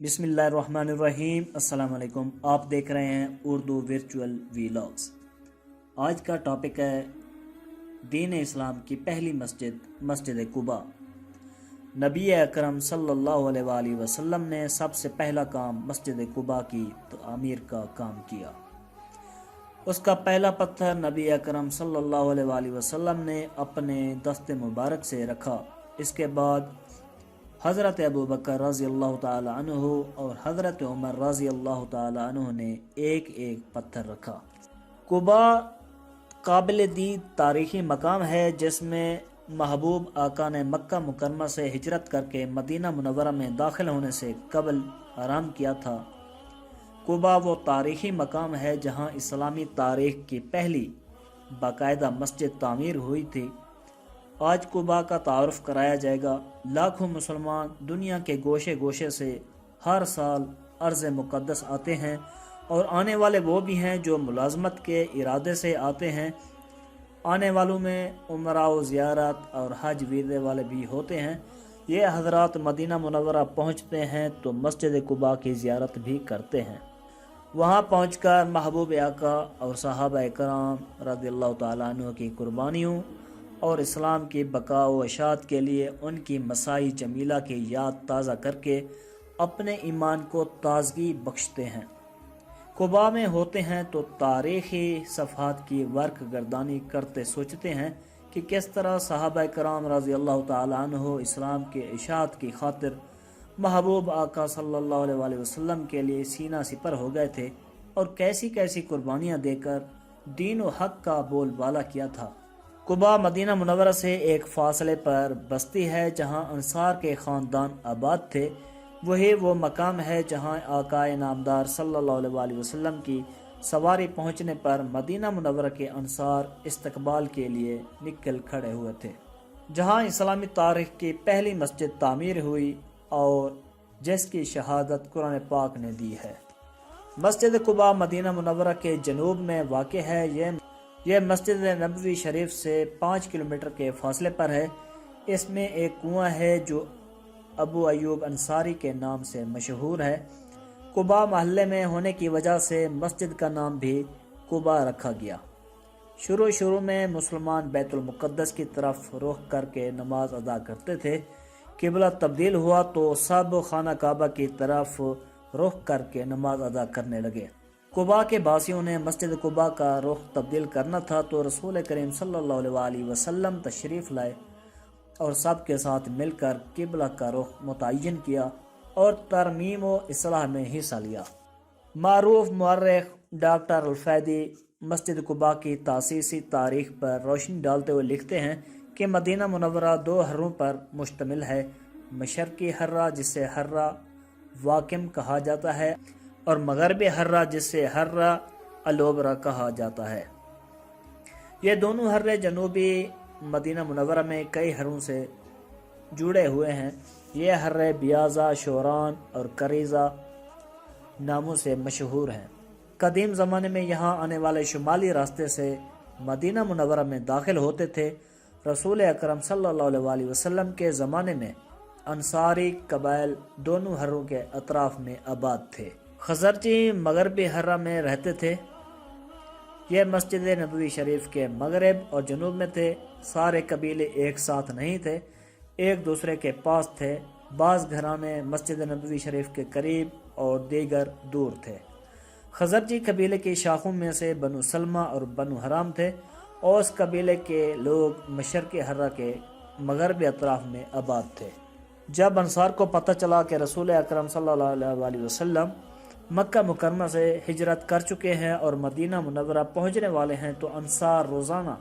بسم اللہ الرحمن الرحیم۔ السلام علیکم، آپ دیکھ رہے ہیں اردو ورچوئل ویلاگز۔ آج کا ٹاپک ہے دین اسلام کی پہلی مسجد قباء۔ نبی اکرم صلی اللہ علیہ وآلہ وسلم نے سب سے پہلا کام مسجد قباء کی تعمیر کا کام کیا۔ اس کا پہلا پتھر نبی اکرم صلی اللہ علیہ وآلہ وسلم نے اپنے دست مبارک سے رکھا۔ اس کے بعد حضرت ابو بکر رضی اللہ تعالی عنہ اور حضرت عمر رضی اللہ تعالی عنہ نے ایک ایک پتھر رکھا۔ قباء قابل دید تاریخی مقام ہے جس میں محبوب آقا نے مکہ مکرمہ سے ہجرت کر کے مدینہ منورہ میں داخل ہونے سے قبل آرام کیا تھا۔ قباء وہ تاریخی مقام ہے جہاں اسلامی تاریخ کی پہلی باقاعدہ مسجد تعمیر ہوئی تھی۔ آج قباء کا تعارف کرایا جائے گا۔ لاکھوں مسلمان دنیا کے گوشے گوشے سے ہر سال ارض مقدس آتے ہیں، اور آنے والے وہ بھی ہیں جو ملازمت کے ارادے سے آتے ہیں۔ آنے والوں میں عمرہ و زیارت اور حج ویزے والے بھی ہوتے ہیں۔ یہ حضرات مدینہ منورہ پہنچتے ہیں تو مسجد قباء کی زیارت بھی کرتے ہیں۔ وہاں پہنچ کر محبوب آقا اور صحابہ کرام رضی اللہ تعالیٰ عنہ کی قربانیوں اور اسلام کی بقا و اشاعت کے لیے ان کی مساعی جمیلہ کی یاد تازہ کر کے اپنے ایمان کو تازگی بخشتے ہیں۔ قباء میں ہوتے ہیں تو تاریخی صفحات کی ورق گردانی کرتے سوچتے ہیں کہ کس طرح صحابہ کرام رضی اللہ تعالی عنہ اسلام کے اشاعت کی خاطر محبوب آقا صلی اللہ علیہ وآلہ وسلم کے لیے سینہ سپر ہو گئے تھے، اور کیسی کیسی قربانیاں دے کر دین و حق کا بول بالا کیا تھا۔ قباء مدینہ منورہ سے ایک فاصلے پر بستی ہے جہاں انصار کے خاندان آباد تھے۔ وہی وہ مقام ہے جہاں آقا نامدار صلی اللہ علیہ وآلہ وسلم کی سواری پہنچنے پر مدینہ منورہ کے انصار استقبال کے لیے نکل کھڑے ہوئے تھے، جہاں اسلامی تاریخ کی پہلی مسجد تعمیر ہوئی اور جس کی شہادت قرآن پاک نے دی ہے۔ مسجد قباء مدینہ منورہ کے جنوب میں واقع ہے۔ یہ مسجد نبوی شریف سے 5 کلومیٹر کے فاصلے پر ہے۔ اس میں ایک کنواں ہے جو ابو ایوب انصاری کے نام سے مشہور ہے۔ قباء محلے میں ہونے کی وجہ سے مسجد کا نام بھی قباء رکھا گیا۔ شروع میں مسلمان بیت المقدس کی طرف رخ کر کے نماز ادا کرتے تھے۔ قبلہ تبدیل ہوا تو سب خانہ کعبہ کی طرف رخ کر کے نماز ادا کرنے لگے۔ قباء کے باسیوں نے مسجد قباء کا رخ تبدیل کرنا تھا تو رسول کریم صلی اللہ علیہ وآلہ وسلم تشریف لائے اور سب کے ساتھ مل کر قبلہ کا رخ متعین کیا اور ترمیم و اصلاح میں حصہ لیا۔ معروف مورخ ڈاکٹر الفیدی مسجد قباء کی تاسیسی تاریخ پر روشنی ڈالتے ہوئے لکھتے ہیں کہ مدینہ منورہ 2 حروں پر مشتمل ہے، مشرقی حرہ جسے حرہ واقم کہا جاتا ہے اور مغربی حرہ جسے حرہ الوبرا کہا جاتا ہے۔ یہ دونوں حرے جنوبی مدینہ منورہ میں کئی حروں سے جڑے ہوئے ہیں۔ یہ حرے بیازا، شوران اور کریزہ ناموں سے مشہور ہیں۔ قدیم زمانے میں یہاں آنے والے شمالی راستے سے مدینہ منورہ میں داخل ہوتے تھے۔ رسول اکرم صلی اللہ علیہ وآلہ وسلم کے زمانے میں انصاری قبائل دونوں حروں کے اطراف میں آباد تھے۔ خزرجی مغربی حرہ میں رہتے تھے۔ یہ مسجد نبوی شریف کے مغرب اور جنوب میں تھے۔ سارے قبیلے ایک ساتھ نہیں تھے، ایک دوسرے کے پاس تھے۔ بعض گھرانے مسجد نبوی شریف کے قریب اور دیگر دور تھے۔ خزرجی قبیلے کی شاخوں میں سے بنو سلمہ اور بنو حرام تھے۔ اوس قبیلے کے لوگ مشرقی حرہ کے مغربی اطراف میں آباد تھے۔ جب انصار کو پتہ چلا کہ رسول اکرم صلی اللہ علیہ وآلہ وسلم مکہ مکرمہ سے ہجرت کر چکے ہیں اور مدینہ منورہ پہنچنے والے ہیں تو انصار روزانہ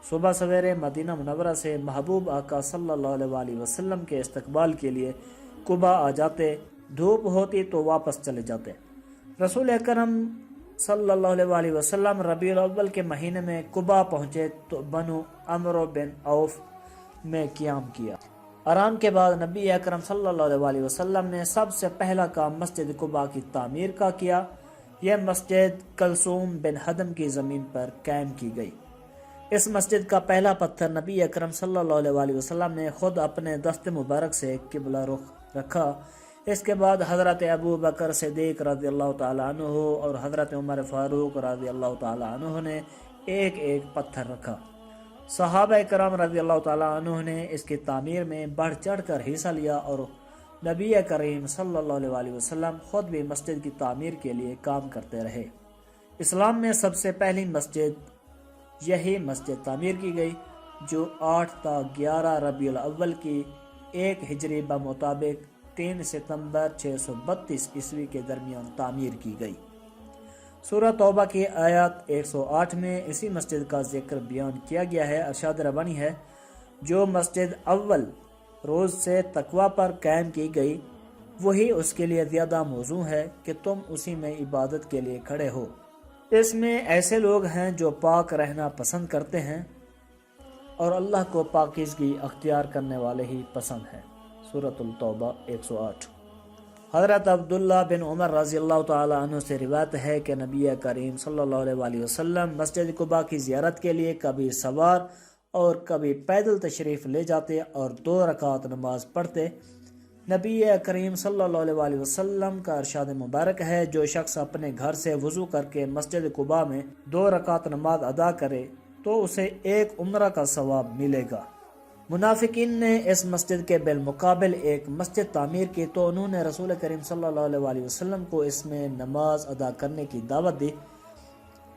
صبح سویرے مدینہ منورہ سے محبوب آقا صلی اللہ علیہ وآلہ وسلم کے استقبال کے لیے قباء آ جاتے۔ دھوپ ہوتی تو واپس چلے جاتے۔ رسول اکرم صلی اللہ علیہ وآلہ وسلم ربیع الاول کے مہینے میں قباء پہنچے تو بنو عمرو بن عوف میں قیام کیا۔ آرام کے بعد نبی اکرم صلی اللہ علیہ وآلہ وسلم نے سب سے پہلا کام مسجد قباء کی تعمیر کا کیا۔ یہ مسجد کلثوم بن حدم کی زمین پر قائم کی گئی۔ اس مسجد کا پہلا پتھر نبی اکرم صلی اللہ علیہ وآلہ وسلم نے خود اپنے دست مبارک سے قبلہ رخ رکھا۔ اس کے بعد حضرت ابو بکر صدیق رضی اللہ تعالیٰ عنہ اور حضرت عمر فاروق رضی اللہ تعالیٰ عنہ نے ایک ایک پتھر رکھا۔ صحابہ کرام رضی اللہ تعالیٰ عنہ نے اس کی تعمیر میں بڑھ چڑھ کر حصہ لیا، اور نبی کریم صلی اللہ علیہ وسلم خود بھی مسجد کی تعمیر کے لیے کام کرتے رہے۔ اسلام میں سب سے پہلی مسجد یہی مسجد تعمیر کی گئی، جو 8 تا 11 ربیع الاول کی 1 ہجری بمطابق 3 ستمبر 632 عیسوی کے درمیان تعمیر کی گئی۔ سورہ توبہ کی آیت 108 میں اسی مسجد کا ذکر بیان کیا گیا ہے۔ ارشاد ربانی ہے، جو مسجد اول روز سے تقوی پر قائم کی گئی، وہی اس کے لیے زیادہ موزوں ہے کہ تم اسی میں عبادت کے لیے کھڑے ہو۔ اس میں ایسے لوگ ہیں جو پاک رہنا پسند کرتے ہیں، اور اللہ کو پاکیزگی اختیار کرنے والے ہی پسند ہیں۔ سورۃ التوبہ 108۔ حضرت عبداللہ بن عمر رضی اللہ تعالی عنہ سے روایت ہے کہ نبی کریم صلی اللہ علیہ وسلم مسجد قباء کی زیارت کے لیے کبھی سوار اور کبھی پیدل تشریف لے جاتے اور 2 رکعت نماز پڑھتے۔ نبی کریم صلی اللہ علیہ وسلم کا ارشاد مبارک ہے، جو شخص اپنے گھر سے وضو کر کے مسجد قباء میں 2 رکعت نماز ادا کرے تو اسے 1 عمرہ کا ثواب ملے گا۔ منافقین نے اس مسجد کے بالمقابل ایک مسجد تعمیر کی تو انہوں نے رسول کریم صلی اللہ علیہ وسلم کو اس میں نماز ادا کرنے کی دعوت دی۔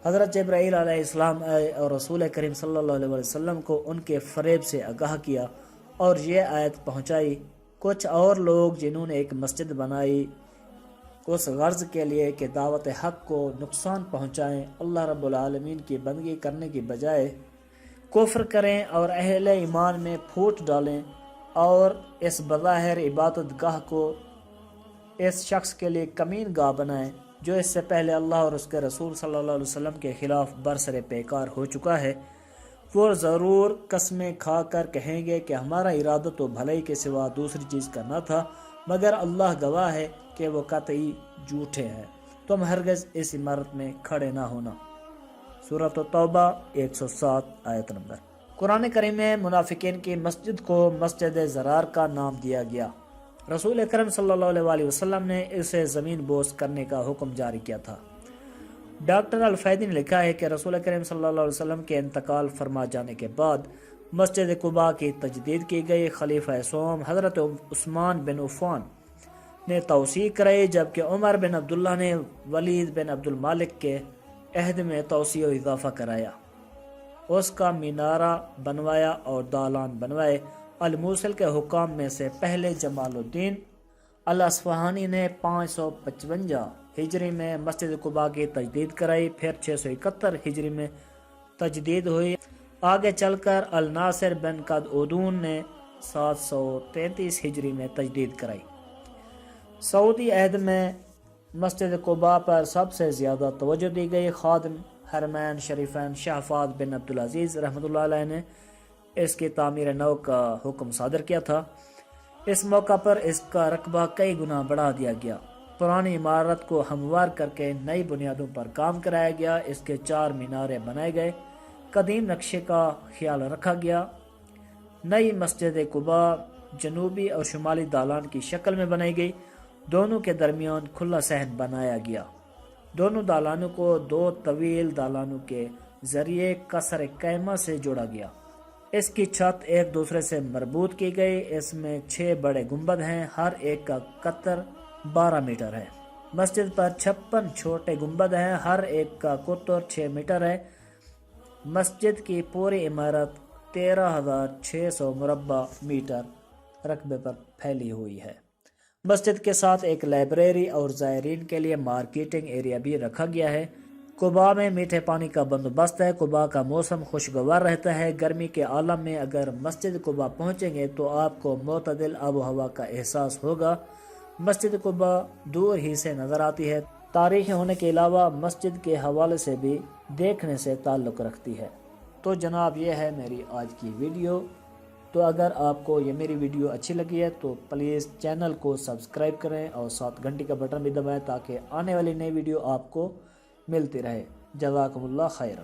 حضرت جبرائیل علیہ السلام آئے اور رسول کریم صلی اللہ علیہ وسلم کو ان کے فریب سے آگاہ کیا اور یہ آیت پہنچائی، کچھ اور لوگ جنہوں نے ایک مسجد بنائی اس غرض کے لیے کہ دعوت حق کو نقصان پہنچائیں، اللہ رب العالمین کی بندگی کرنے کی بجائے کفر کریں اور اہل ایمان میں پھوٹ ڈالیں، اور اس بظاہر عبادت گاہ کو اس شخص کے لیے کمین گاہ بنائیں جو اس سے پہلے اللہ اور اس کے رسول صلی اللہ علیہ وسلم کے خلاف برسر پیکار ہو چکا ہے۔ وہ ضرور قسمیں کھا کر کہیں گے کہ ہمارا ارادہ تو بھلائی کے سوا دوسری چیز کا نہ تھا، مگر اللہ گواہ ہے کہ وہ قطعی جھوٹے ہیں۔ تم ہرگز اس عمارت میں کھڑے نہ ہونا۔ سورۃ التوبہ 107 آیت نمبر۔ قرآن کریم میں منافقین کی مسجد کو مسجد زرار کا نام دیا گیا۔ رسول اکرم صلی اللہ علیہ وسلم نے اسے زمین بوس کرنے کا حکم جاری کیا تھا۔ ڈاکٹر الفیدی نے لکھا ہے کہ رسول کریم صلی اللہ علیہ وسلم کے انتقال فرما جانے کے بعد مسجد قباء کی تجدید کی گئی۔ خلیفہ سوم حضرت عثمان بن عفان نے توسیع کرائی، جبکہ عمر بن عبداللہ نے ولید بن عبد المالک کے عہد میں توسیع و اضافہ کرایا، اس کا مینارہ بنوایا اور دالان بنوائے۔ الموصل کے حکام میں سے پہلے جمال الدین الاصفہانی نے 555 ہجری میں مسجد قباء کی تجدید کرائی، پھر 671 ہجری میں تجدید ہوئی۔ آگے چل کر الناصر بن قدعودون نے 733 ہجری میں تجدید کرائی۔ سعودی عہد میں مسجد قباء پر سب سے زیادہ توجہ دی گئی۔ خادم حرمین شریفین شہفاد بن عبدالعزیز رحمۃ اللہ علیہ نے اس کی تعمیر نو کا حکم صادر کیا تھا۔ اس موقع پر اس کا رقبہ کئی گنا بڑھا دیا گیا۔ پرانی عمارت کو ہموار کر کے نئی بنیادوں پر کام کرایا گیا۔ اس کے 4 مینارے بنائے گئے، قدیم نقشے کا خیال رکھا گیا۔ نئی مسجد قباء جنوبی اور شمالی دالان کی شکل میں بنائی گئی، دونوں کے درمیان کھلا صحن بنایا گیا۔ دونوں دالانوں کو 2 طویل دالانوں کے ذریعے قصر قائمہ سے جوڑا گیا۔ اس کی چھت ایک دوسرے سے مربوط کی گئی۔ اس میں 6 بڑے گنبد ہیں، ہر ایک کا قطر 12 میٹر ہے۔ مسجد پر 56 چھوٹے گنبد ہیں، ہر ایک کا قطر 6 میٹر ہے۔ مسجد کی پوری عمارت 13,600 مربع میٹر رقبے پر پھیلی ہوئی ہے۔ مسجد کے ساتھ ایک لائبریری اور زائرین کے لیے مارکیٹنگ ایریا بھی رکھا گیا ہے۔ قباء میں میٹھے پانی کا بندوبست ہے۔ قباء کا موسم خوشگوار رہتا ہے۔ گرمی کے عالم میں اگر مسجد قباء پہنچیں گے تو آپ کو معتدل آب و ہوا کا احساس ہوگا۔ مسجد قباء دور ہی سے نظر آتی ہے۔ تاریخی ہونے کے علاوہ مسجد کے حوالے سے بھی دیکھنے سے تعلق رکھتی ہے۔ تو جناب یہ ہے میری آج کی ویڈیو۔ تو اگر آپ کو یہ میری ویڈیو اچھی لگی ہے تو پلیز چینل کو سبسکرائب کریں اور ساتھ گھنٹی کا بٹن بھی دبائیں تاکہ آنے والی نئی ویڈیو آپ کو ملتی رہے۔ جزاکم اللہ خیرا۔